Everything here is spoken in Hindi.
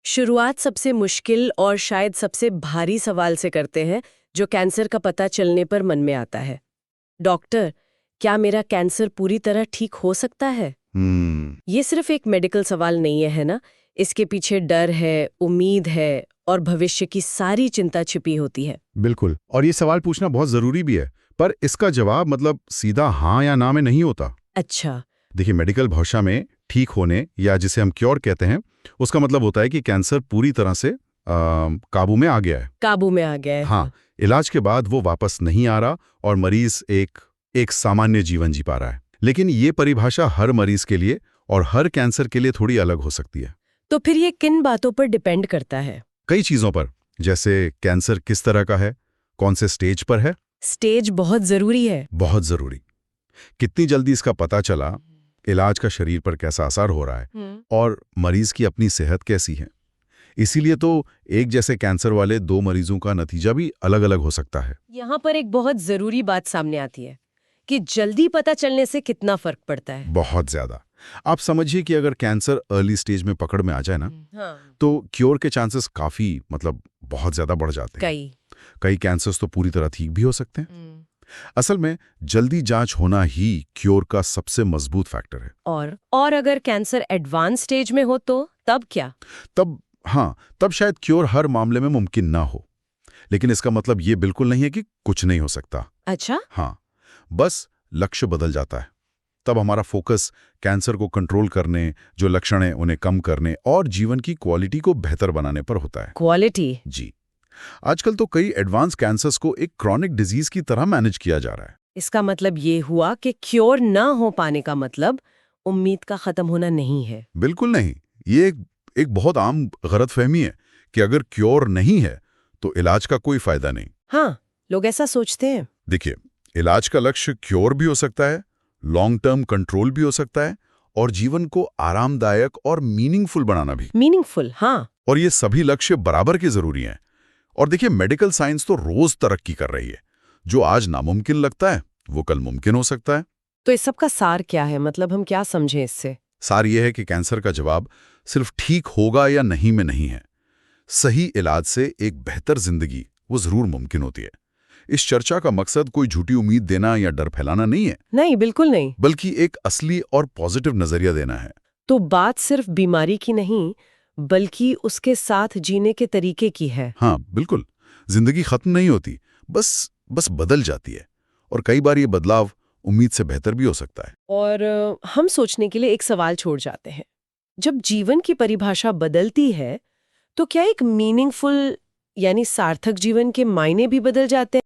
शुरुआत सबसे मुश्किल और शायद सबसे भारी सवाल से करते हैं जो कैंसर का पता चलने पर मन में आता है। डॉक्टर, क्या मेरा कैंसर पूरी तरह ठीक हो सकता है? ये सिर्फ एक मेडिकल सवाल नहीं है ना? इसके पीछे डर है, उम्मीद है और भविष्य की सारी चिंता छिपी होती है। बिल्कुल, और ये सवाल पूछना बहुत जरूरी भी है, पर इसका जवाब मतलब सीधा हाँ या ना में नहीं होता। अच्छा। देखिए, मेडिकल भाषा में ठीक होने या जिसे हम क्योर कहते हैं, उसका मतलब होता है कि कैंसर पूरी तरह से काबू में आ गया है। काबू में आ गया है। हाँ, इलाज के बाद वो वापस नहीं आ रहा और मरीज एक सामान्य जीवन जी पा रहा है। लेकिन ये परिभाषा हर मरीज के लिए और हर कैंसर के लिए थोड़ी अलग हो सकती है। तो फिर ये किन बातों पर डिपेंड करता है? कई चीजों पर, जैसे कैंसर किस तरह का है, कौन से स्टेज पर है। स्टेज बहुत जरूरी है। बहुत जरूरी। कितनी जल्दी इसका पता चला, इलाज का शरीर पर कैसा असर हो रहा है और मरीज की अपनी सेहत कैसी है। इसीलिए तो एक जैसे कैंसर वाले दो मरीजों का नतीजा भी अलग अलग हो सकता है। यहाँ पर एक बहुत जरूरी बात सामने आती है कि जल्दी पता चलने से कितना फर्क पड़ता है। बहुत ज्यादा। आप समझिए कि अगर कैंसर अर्ली स्टेज में पकड़ में आ जाए ना, हाँ। तो क्योर के चांसेस काफी बहुत ज्यादा बढ़ जाते हैं। कई कैंसर्स तो पूरी तरह ठीक भी हो सकते हैं। असल में जल्दी जांच होना ही क्योर का सबसे मजबूत फैक्टर है। और अगर कैंसर एडवांस स्टेज में हो तो तब क्या? तब शायद क्योर हर मामले में मुमकिन ना हो। लेकिन इसका मतलब ये बिल्कुल नहीं है कि कुछ नहीं हो सकता। अच्छा। हाँ, बस लक्ष्य बदल जाता है। तब हमारा फोकस कैंसर को कंट्रोल करने, जो लक्षण हैं उन्हें कम करने और जीवन की क्वालिटी को बेहतर बनाने पर होता है। क्वालिटी? जी। आजकल तो कई एडवांस कैंसर्स को एक क्रॉनिक डिजीज की तरह मैनेज किया जा रहा है। इसका मतलब ये हुआ कि क्योर ना हो पाने का मतलब उम्मीद का खत्म होना नहीं है। बिल्कुल नहीं। ये एक बहुत आम गलतफहमी है कि अगर क्योर नहीं है तो इलाज का कोई फायदा नहीं। हाँ, लोग ऐसा सोचते हैं। देखिए, इलाज का लक्ष्य क्योर भी हो सकता है, लॉन्ग टर्म कंट्रोल भी हो सकता है और जीवन को आरामदायक और मीनिंगफुल बनाना भी। मीनिंगफुल, हाँ। और ये सभी लक्ष्य बराबर के जरूरी हैं। और देखिए, मेडिकल साइंस तो रोज तरक्की कर रही है। जो आज नामुमकिन लगता है वो कल मुमकिन हो सकता है। तो इस सब का सार क्या है? मतलब हम क्या समझें इससे? सार ये है कि कैंसर का जवाब सिर्फ ठीक होगा या नहीं में नहीं है। सही इलाज से एक बेहतर जिंदगी वो जरूर मुमकिन होती है। इस चर्चा का मकसद कोई झूठी उम्मीद देना या डर फैलाना नहीं है। नहीं, बिल्कुल नहीं। बल्कि एक असली और पॉजिटिव नजरिया देना है। तो बात सिर्फ बीमारी की नहीं, बल्कि उसके साथ जीने के तरीके की है। हाँ, बिल्कुल। जिंदगी खत्म नहीं होती, बस बदल जाती है। और कई बार ये बदलाव उम्मीद से बेहतर भी हो सकता है। और हम सोचने के लिए एक सवाल छोड़ जाते हैं। जब जीवन की परिभाषा बदलती है, तो क्या एक मीनिंगफुल यानी सार्थक जीवन के मायने भी बदल जाते हैं?